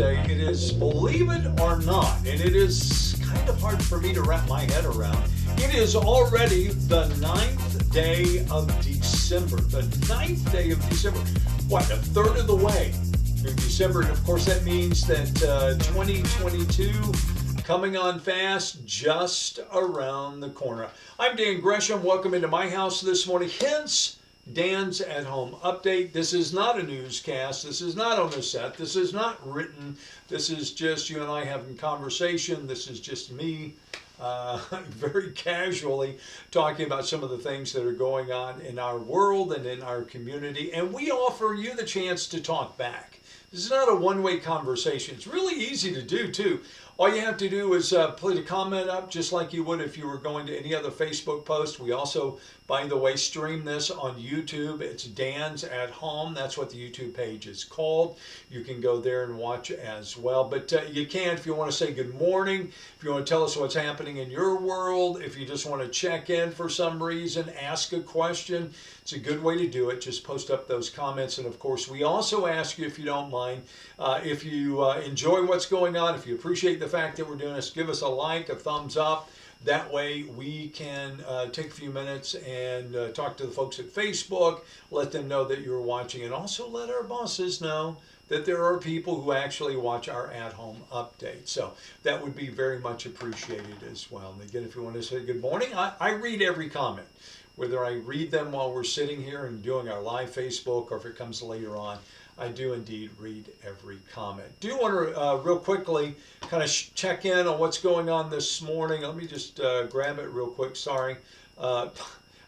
Thursday. It is, believe it or not, and it is kind of hard for me to wrap my head around. It is already the 9th day of December. The 9th day of December. What, a third of the way through December. And of course that means that 2022 coming on fast, just around the corner. I'm Dan Gresham. Welcome into my house this morning. Hence, Dan's at home update. This is not a newscast. This is not on the set. This is not written. This is just you and I having conversation. This is just me very casually talking about some of the things that are going on in our world and in our community. And we offer you the chance to talk back. This is not a one-way conversation. It's really easy to do, too. All you have to do is put a comment up just like you would if you were going to any other Facebook post. We also, by the way, stream this on YouTube. It's Dan's at Home. That's what the YouTube page is called. You can go there and watch as well. But you can if you want to say good morning, if you want to tell us what's happening in your world, if you just want to check in for some reason, ask a question. It's a good way to do it. Just post up those comments. And of course, we also ask you, if you don't mind, if you enjoy what's going on, if you appreciate the fact that we're doing this, give us a like, a thumbs up. That way we can take a few minutes and talk to the folks at Facebook, let them know that you're watching, and also let our bosses know that there are people who actually watch our at-home update. So that would be very much appreciated as well. And again, if you want to say good morning, I read every comment. Whether I read them while we're sitting here and doing our live Facebook or if it comes later on, I do indeed read every comment. Do want to real quickly kind of check in on what's going on this morning. Let me just grab it real quick. Sorry. I'm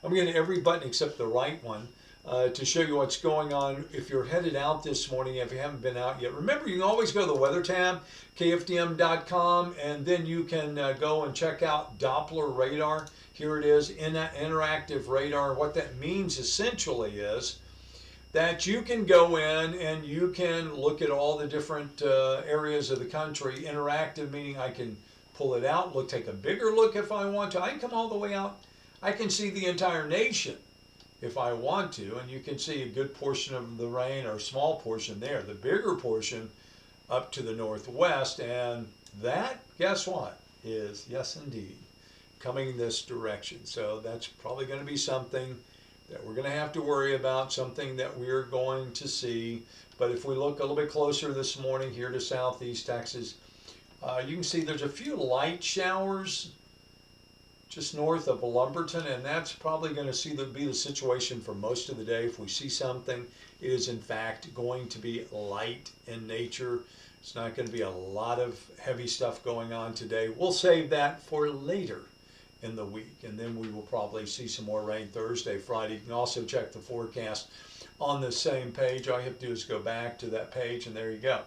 getting every button except the right one to show you what's going on. If you're headed out this morning, if you haven't been out yet, remember you can always go to the weather tab, kfdm.com, and then you can go and check out Doppler radar. Here it is, interactive radar. What that means essentially is that you can go in and you can look at all the different areas of the country. Interactive meaning I can pull it out, take a bigger look if I want to. I can come all the way out. I can see the entire nation if I want to, and you can see a good portion of the rain or a small portion there. The bigger portion up to the northwest, and that, guess what, is, yes indeed, coming this direction. So that's probably going to be something that we're going to have to worry about, something that we're going to see. But if we look a little bit closer this morning here to southeast Texas, you can see there's a few light showers just north of Lumberton, and that's probably going to be the situation for most of the day. If we see something, it is in fact going to be light in nature. It's not going to be a lot of heavy stuff going on today. We'll save that for later in the week, and then we will probably see some more rain Thursday, Friday. You can also check the forecast on the same page. All you have to do is go back to that page, and there you go.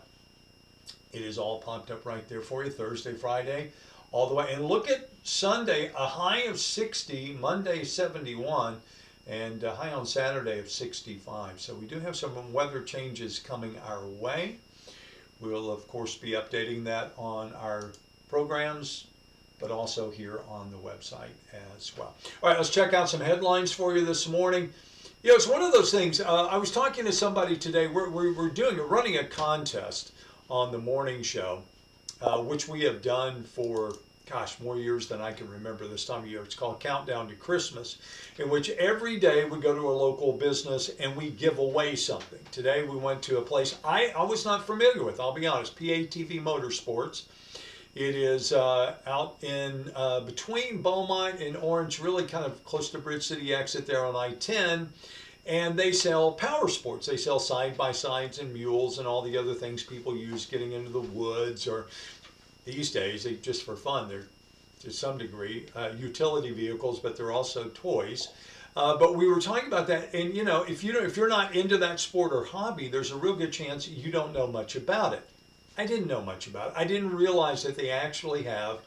It is all popped up right there for you, Thursday, Friday, all the way. And look at Sunday, a high of 60, Monday 71, and a high on Saturday of 65. So we do have some weather changes coming our way. We'll, of course, be updating that on our programs, but also here on the website as well. All right, let's check out some headlines for you this morning. You know, it's one of those things. I was talking to somebody today. We're running a contest on the morning show, which we have done for, gosh, more years than I can remember this time of year. It's called Countdown to Christmas, in which every day we go to a local business and we give away something. Today we went to a place I was not familiar with, I'll be honest, PATV Motorsports. It is out in between Beaumont and Orange, really kind of close to Bridge City exit there on I-10. And they sell power sports. They sell side-by-sides and mules and all the other things people use getting into the woods, or these days, just for fun, they're to some degree utility vehicles, but they're also toys. But we were talking about that, and you know, if you're not into that sport or hobby, there's a real good chance you don't know much about it. I didn't know much about it. I didn't realize that they actually have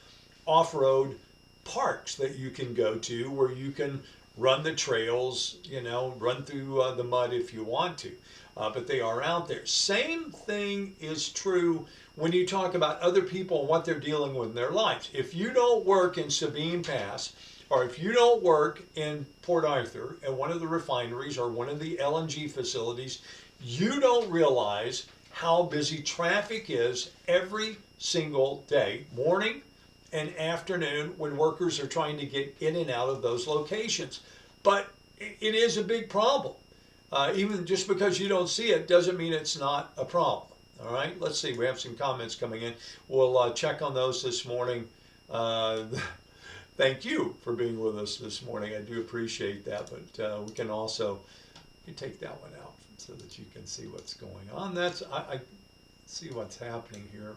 off-road parks that you can go to where you can run the trails, you know, run through the mud if you want to. But they are out there. Same thing is true when you talk about other people and what they're dealing with in their lives. If you don't work in Sabine Pass, or if you don't work in Port Arthur at one of the refineries or one of the LNG facilities, you don't realize how busy traffic is every single day, morning and afternoon, when workers are trying to get in and out of those locations. But it is a big problem. Even just because you don't see it doesn't mean it's not a problem. All right, let's see. We have some comments coming in. We'll check on those this morning. Thank you for being with us this morning. I do appreciate that. But we can also take that one out so that you can see what's going on. I see what's happening here.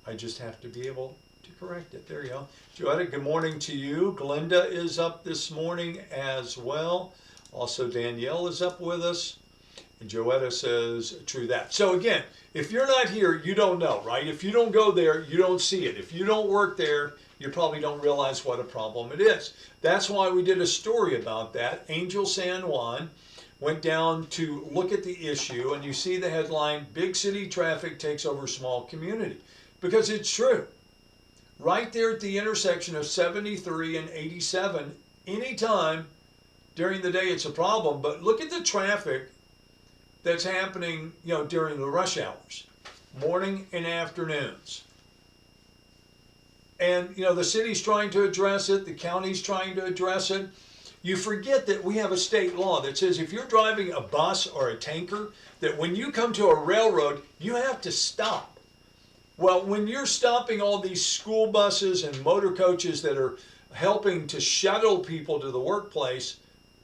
I just have to be able to correct it. There you go. Joetta, good morning to you. Glenda is up this morning as well. Also, Danielle is up with us. And Joetta says, true that. So again, if you're not here, you don't know, right? If you don't go there, you don't see it. If you don't work there, you probably don't realize what a problem it is. That's why we did a story about that. Angel San Juan went down to look at the issue, and you see the headline, Big City Traffic Takes Over Small Community. Because it's true. Right there at the intersection of 73 and 87, anytime during the day it's a problem, but look at the traffic that's happening, during the rush hours, morning and afternoons. And, the city's trying to address it, the county's trying to address it. You forget that we have a state law that says if you're driving a bus or a tanker, that when you come to a railroad, you have to stop. Well, when you're stopping all these school buses and motor coaches that are helping to shuttle people to the workplace,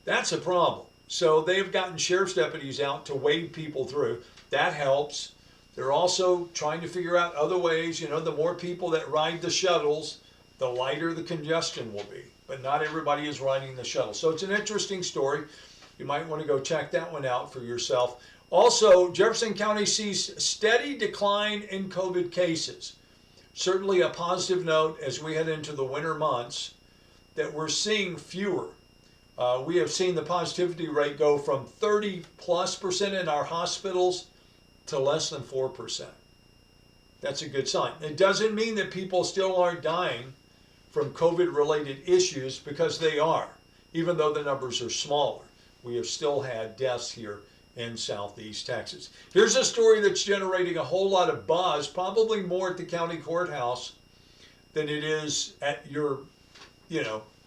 that's a problem. So they've gotten sheriff's deputies out to wave people through. That helps. They're also trying to figure out other ways. The more people that ride the shuttles, the lighter the congestion will be. But not everybody is riding the shuttle. So it's an interesting story. You might want to go check that one out for yourself. Also, Jefferson County sees steady decline in COVID cases. Certainly a positive note as we head into the winter months that we're seeing fewer. We have seen the positivity rate go from 30+% in our hospitals to less than 4%. That's a good sign. It doesn't mean that people still aren't dying from COVID-related issues, because they are. Even though the numbers are smaller, we have still had deaths here in Southeast Texas. Here's a story that's generating a whole lot of buzz, probably more at the county courthouse than it is at your,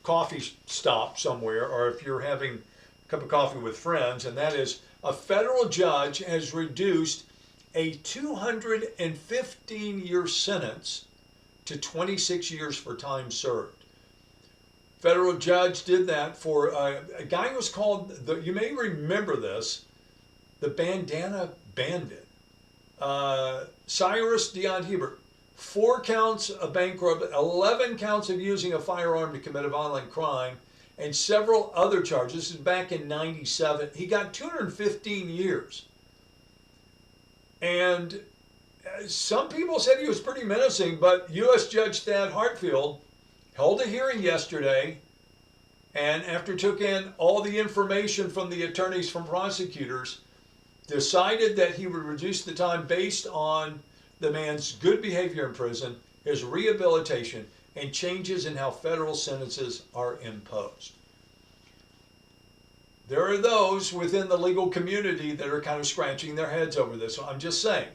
coffee stop somewhere, or if you're having a cup of coffee with friends, and that is a federal judge has reduced a 215-year sentence to 26 years for time served. Federal judge did that for a guy who was called, you may remember this, the Bandana Bandit. Cyrus Dion Hebert. 4 counts of bank robbery, 11 counts of using a firearm to commit a violent crime, and several other charges. This is back in 97. He got 215 years. And some people said he was pretty menacing, but U.S. Judge Thad Hartfield held a hearing yesterday, and after took in all the information from the attorneys, from prosecutors, decided that he would reduce the time based on the man's good behavior in prison, his rehabilitation, and changes in how federal sentences are imposed. There are those within the legal community that are kind of scratching their heads over this. So I'm just saying,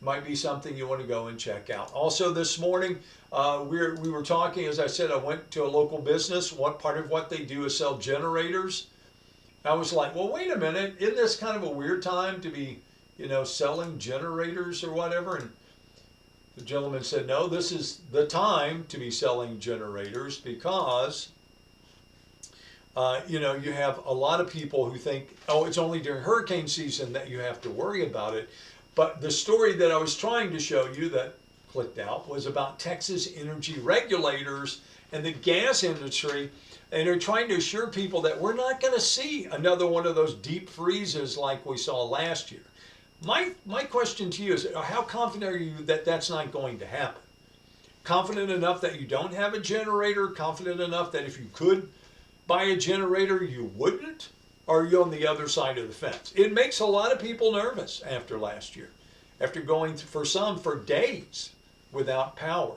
might be something you want to go and check out. Also this morning, we were talking, as I said, I went to a local business. Part of what they do is sell generators. I was like, well, wait a minute, isn't this kind of a weird time to be, selling generators or whatever? And the gentleman said, no, this is the time to be selling generators because, you have a lot of people who think, oh, it's only during hurricane season that you have to worry about it. But the story that I was trying to show you that clicked out was about Texas energy regulators and the gas industry. And they're trying to assure people that we're not going to see another one of those deep freezes like we saw last year. My question to you is, how confident are you that that's not going to happen? Confident enough that you don't have a generator? Confident enough that if you could buy a generator, you wouldn't? Or are you on the other side of the fence? It makes a lot of people nervous after last year, after going for days without power.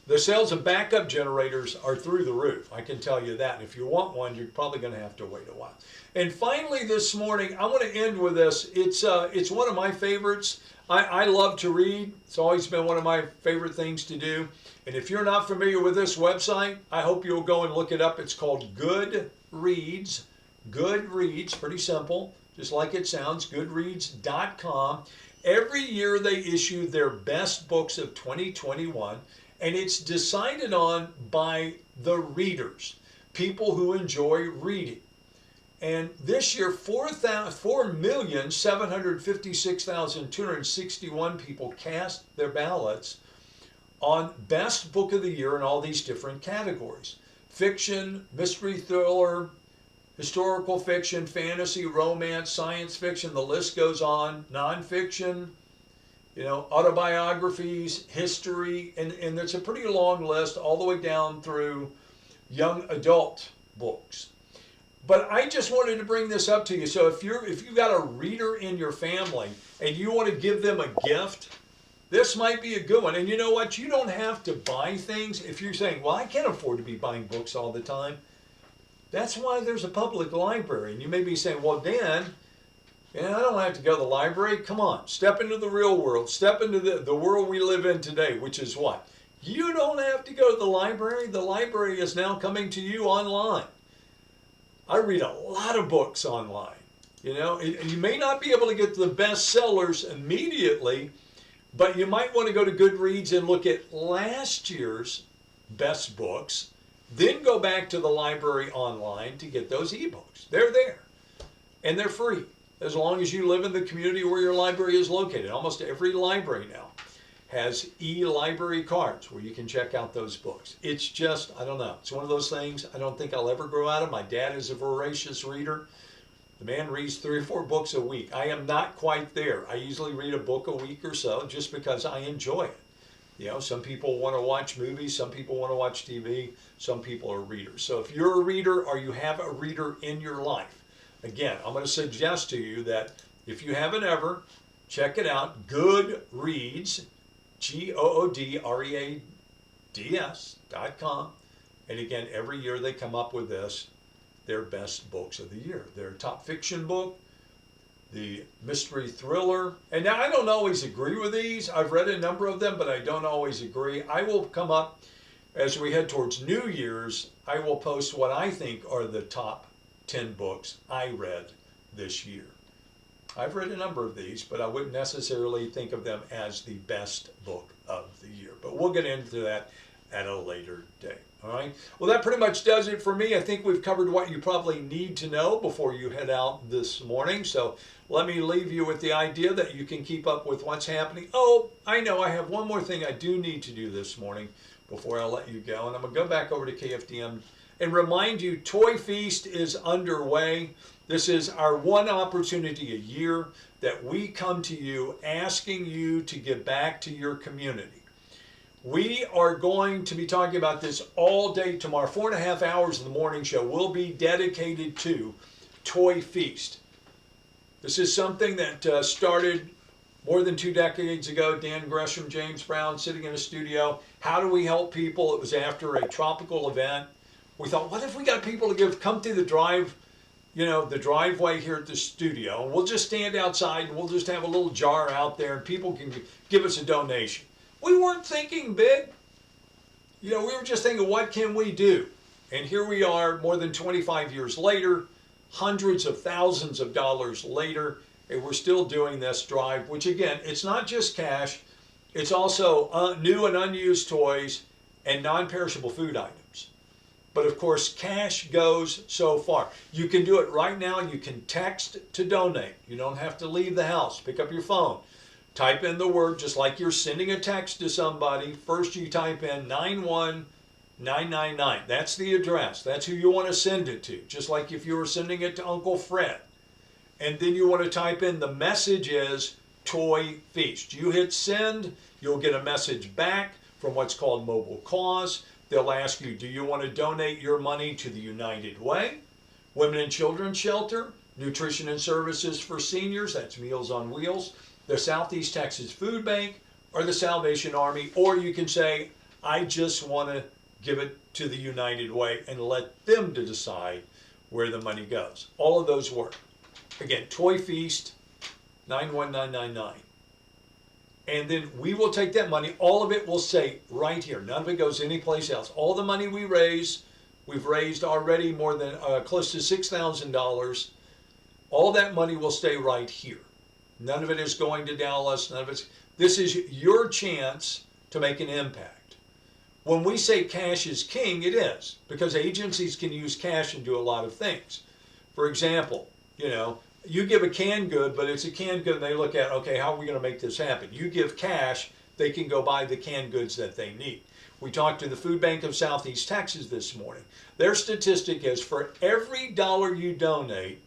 The sales of backup generators are through the roof. I can tell you that. And if you want one, you're probably going to have to wait a while. And finally, this morning, I want to end with this. It's one of my favorites. I love to read. It's always been one of my favorite things to do. And if you're not familiar with this website, I hope you'll go and look it up. It's called Goodreads. Goodreads, pretty simple, just like it sounds, goodreads.com. Every year they issue their best books of 2021, and it's decided on by the readers, people who enjoy reading. And this year, 4,756,261 people cast their ballots on Best Book of the Year in all these different categories. Fiction, mystery thriller, historical fiction, fantasy, romance, science fiction, the list goes on, nonfiction, autobiographies, history, and it's a pretty long list all the way down through young adult books. But I just wanted to bring this up to you. So if you've got a reader in your family and you want to give them a gift, this might be a good one. And you know what? You don't have to buy things. If you're saying, well, I can't afford to be buying books all the time. That's why there's a public library. And you may be saying, well, Dan, I don't have to go to the library. Come on, step into the real world. Step into the world we live in today, which is what? You don't have to go to the library. The library is now coming to you online. I read a lot of books online. You may not be able to get to the best sellers immediately, but you might want to go to Goodreads and look at last year's best books, then go back to the library online to get those ebooks. They're there, and they're free, as long as you live in the community where your library is located. Almost every library now has e-library cards where you can check out those books. It's just, I don't know, it's one of those things I don't think I'll ever grow out of. My dad is a voracious reader. The man reads 3 or 4 books a week. I am not quite there. I usually read a book a week or so just because I enjoy it. Some people want to watch movies, some people want to watch TV, some people are readers. So if you're a reader or you have a reader in your life, again, I'm going to suggest to you that if you haven't ever, check it out, Goodreads, GOODREADS.com. And again, every year they come up with their best books of the year. Their top fiction book, the mystery thriller. And now I don't always agree with these. I've read a number of them, but I don't always agree. I will come up, as we head towards New Year's, I will post what I think are the top 10 books I read this year. I've read a number of these, but I wouldn't necessarily think of them as the best book of the year. But we'll get into that at a later date. All right. Well, that pretty much does it for me. I think we've covered what you probably need to know before you head out this morning. So let me leave you with the idea that you can keep up with what's happening. Oh, I know I have one more thing I do need to do this morning before I let you go. And I'm going to go back over to KFDM and remind you, Toy Feast is underway. This is our one opportunity a year that we come to you asking you to give back to your community. We are going to be talking about this all day tomorrow. 4.5 hours of the morning show will be dedicated to Toy Feast. This is something that started more than 2 decades ago. Dan Gresham, James Brown sitting in a studio. How do we help people? It was after a tropical event. We thought, what if we got people to come through the the driveway here at the studio, and we'll just stand outside and we'll just have a little jar out there and people can give us a donation. We weren't thinking big. We were just thinking, what can we do? And here we are more than 25 years later, hundreds of thousands of dollars later, and we're still doing this drive, which again, it's not just cash, it's also new and unused toys and non-perishable food items. But of course, cash goes so far. You can do it right now. You can text to donate. You don't have to leave the house. Pick up your phone. Type in the word, just like you're sending a text to somebody. First you type in 91999. That's the address. That's who you want to send it to. Just like if you were sending it to Uncle Fred. And then you want to type in the message is Toy Feast. You hit send, you'll get a message back from what's called Mobile Cause. They'll ask you, do you want to donate your money to the United Way, Women and Children's Shelter, Nutrition and Services for Seniors, that's Meals on Wheels, the Southeast Texas Food Bank, or the Salvation Army, or you can say, I just want to give it to the United Way and let them to decide where the money goes. All of those work. Again, Toy Feast, 91999. And then we will take that money. All of it will stay right here. None of it goes anyplace else. All the money we raise, we've raised already more than close to $6,000. All that money will stay right here. None of it is going to Dallas. None of it's. This is your chance to make an impact. When we say cash is king, it is, because agencies can use cash and do a lot of things. For example, you give a canned good, but it's a canned good, and they look at, okay, how are we going to make this happen? You give cash, they can go buy the canned goods that they need. We talked to the Food Bank of Southeast Texas this morning. Their statistic is for every dollar you donate,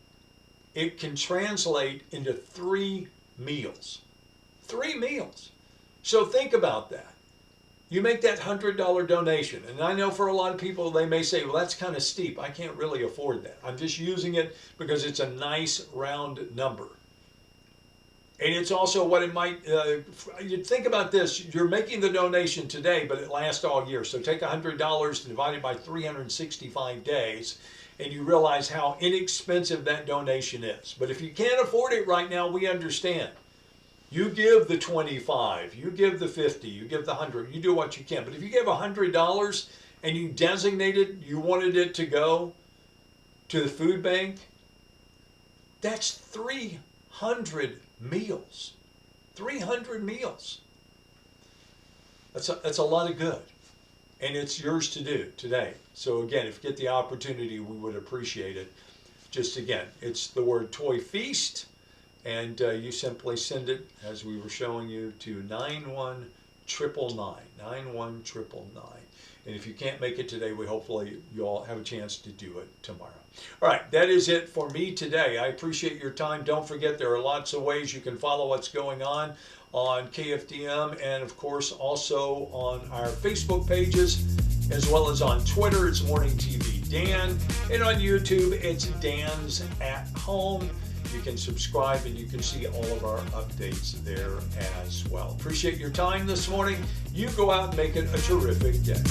it can translate into 3 meals. 3 meals. So think about that. You make that $100 donation, and I know for a lot of people they may say, well, that's kind of steep. I can't really afford that. I'm just using it because it's a nice round number. And it's also what it might, you think about this, you're making the donation today, but it lasts all year. So take $100 divided by 365 days, and you realize how inexpensive that donation is. But if you can't afford it right now, we understand. You give the 25, you give the 50, you give the 100, you do what you can. But if you give $100 and you designated, you wanted it to go to the food bank, that's 300 meals. 300 meals. That's a lot of good. And it's yours to do today. So again, if you get the opportunity, we would appreciate it. Just again, it's the word Toy Feast. And you simply send it, as we were showing you, to 91999, 91999. And if you can't make it today, hopefully you all have a chance to do it tomorrow. All right, that is it for me today. I appreciate your time. Don't forget, there are lots of ways you can follow what's going on KFDM, and of course also on our Facebook pages, as well as on Twitter. It's Morning TV Dan, and on YouTube it's Dan's at Home. You can subscribe and you can see all of our updates there as well. Appreciate your time this morning. You go out and make it a terrific day.